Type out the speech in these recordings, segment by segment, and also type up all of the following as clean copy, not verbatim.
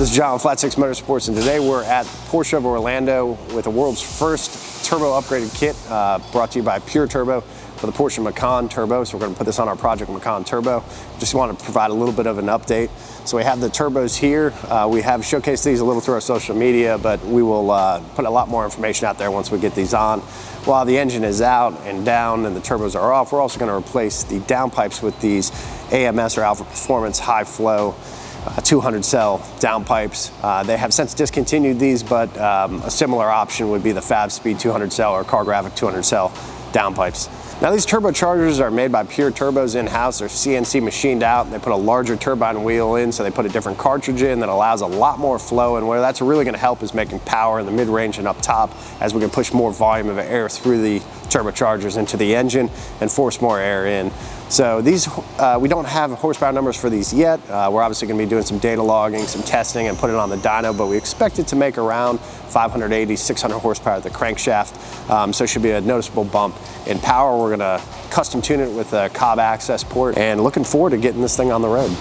This is John with Flat 6 Motorsports, and today we're at Porsche of Orlando with the world's first turbo upgraded kit brought to you by Pure Turbo for the Porsche Macan Turbo. So we're going to put this on our Project Macan Turbo. Just want to provide a little bit of an update. So we have the turbos here. We have showcased these a little through our social media, but we will put a lot more information out there once we get these on. While the engine is out and down and the turbos are off, we're also going to replace the downpipes with these AMS or Alpha Performance High Flow 200 cell downpipes. They have since discontinued these, but a similar option would be the Fab Speed 200 cell or Car Graphic 200 cell downpipes. Now these turbochargers are made by Pure Turbos in-house. They're CNC machined out. They put a larger turbine wheel in, so they put a different cartridge in that allows a lot more flow, and where that's really going to help is making power in the mid-range and up top, as we can push more volume of air through the turbochargers into the engine and force more air in. So these, we don't have horsepower numbers for these yet. We're obviously going to be doing some data logging, some testing, and put it on the dyno, but we expect it to make around 580, 600 horsepower at the crankshaft. So it should be a noticeable bump in power. We're going to custom tune it with a Cobb access port, and looking forward to getting this thing on the road.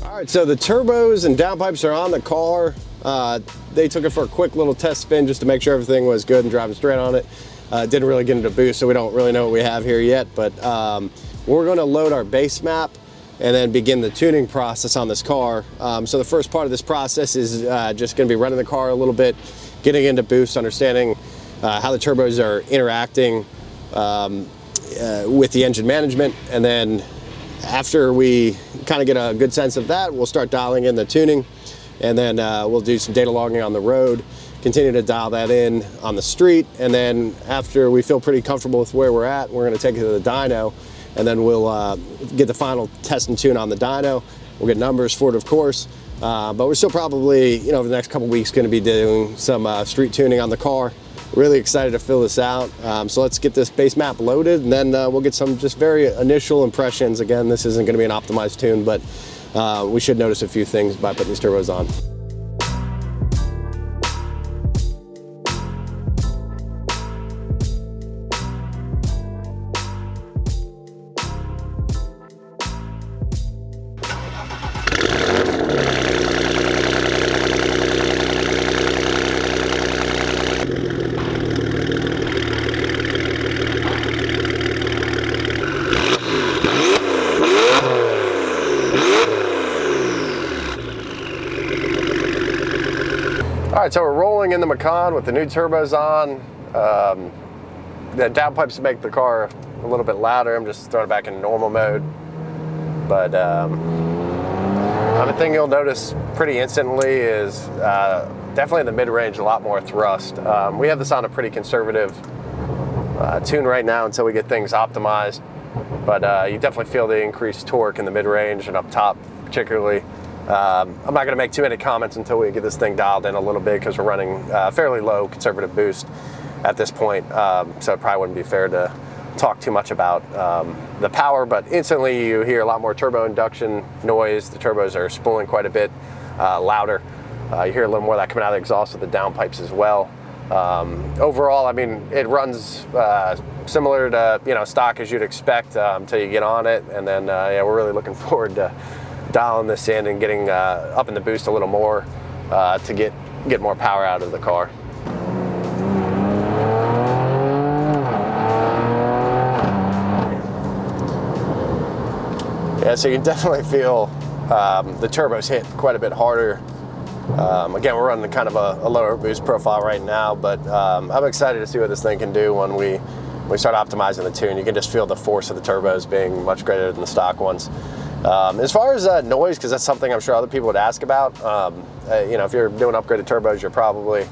All right, so the turbos and downpipes are on the car. They took it for a quick little test spin just to make sure everything was good and driving straight on it. Didn't really get into boost, so we don't really know what we have here yet, but we're gonna load our base map and then begin the tuning process on this car. So the first part of this process is just gonna be running the car a little bit, getting into boost, understanding how the turbos are interacting with the engine management, and then after we kind of get a good sense of that, we'll start dialing in the tuning, and then we'll do some data logging on the road, continue to dial that in on the street, and then after we feel pretty comfortable with where we're at, we're going to take it to the dyno, and then we'll get the final test and tune on the dyno. We'll get numbers for it, of course, but we're still probably, you know, over the next couple weeks going to be doing some street tuning on the car. Really excited to fill this out. So let's get this base map loaded, and then we'll get some just very initial impressions. Again, this isn't going to be an optimized tune, but we should notice a few things by putting these turbos on. All right, so we're rolling in the Macan with the new turbos on. The downpipes make the car a little bit louder. I'm just throwing it back in normal mode. But another thing you'll notice pretty instantly is definitely in the mid-range, a lot more thrust. We have this on a pretty conservative tune right now until we get things optimized. But you definitely feel the increased torque in the mid-range and up top particularly. I'm not going to make too many comments until we get this thing dialed in a little bit, because we're running fairly low conservative boost at this point, so it probably wouldn't be fair to talk too much about the power, but instantly you hear a lot more turbo induction noise. The turbos are spooling quite a bit louder. You hear a little more of that coming out of the exhaust with the downpipes as well. Overall, I mean, it runs similar to, you know, stock as you'd expect until you get on it, and then yeah, we're really looking forward to dialing this in and getting up in the boost a little more to get more power out of the car. Yeah, so you can definitely feel the turbos hit quite a bit harder. Again, we're running kind of a lower boost profile right now, but I'm excited to see what this thing can do when we start optimizing the tune. You can just feel the force of the turbos being much greater than the stock ones. As far as noise, because that's something I'm sure other people would ask about, you know, if you're doing upgraded turbos, you're probably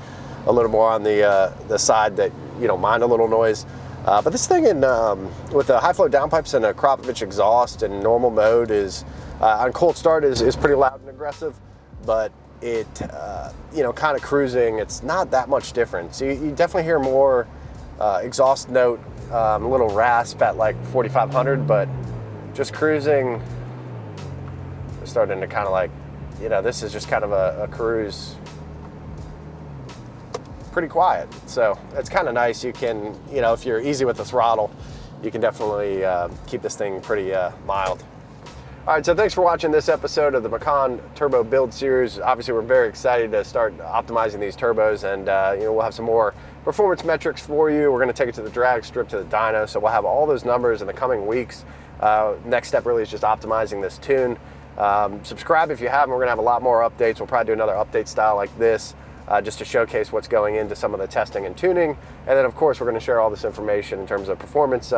a little more on the side that you don't mind a little noise. But this thing with the high flow downpipes and a Kropotich exhaust in normal mode is, on cold start is pretty loud and aggressive, but it, kind of cruising, it's not that much different. So you definitely hear more exhaust note, a little rasp at like 4,500, but just cruising, we're starting to kind of like, this is just kind of a cruise, pretty quiet. So it's kind of nice. You can, if you're easy with the throttle, you can definitely keep this thing pretty mild. All right, so thanks for watching this episode of the Macan Turbo Build Series. Obviously, we're very excited to start optimizing these turbos, and we'll have some more performance metrics for you. We're going to take it to the drag strip, to the dyno, so we'll have all those numbers in the coming weeks. Next step really is just optimizing this tune. Subscribe if you haven't. We're going to have a lot more updates. We'll probably do another update style like this, just to showcase what's going into some of the testing and tuning. And then, of course, we're going to share all this information in terms of performance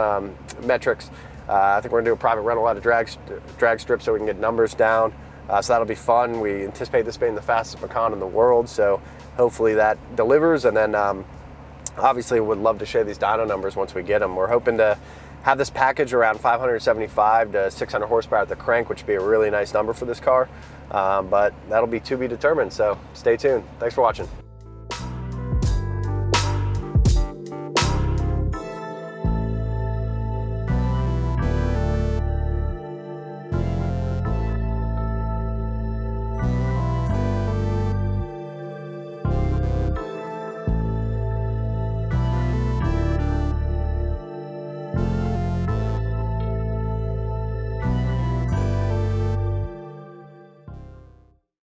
metrics. I think we're going to do a private rental at a drag strip so we can get numbers down. So that'll be fun. We anticipate this being the fastest Macan in the world, so hopefully that delivers. And then obviously would love to share these dyno numbers once we get them. We're hoping to have this package around 575 to 600 horsepower at the crank, which would be a really nice number for this car. But that'll be to be determined, so stay tuned. Thanks for watching.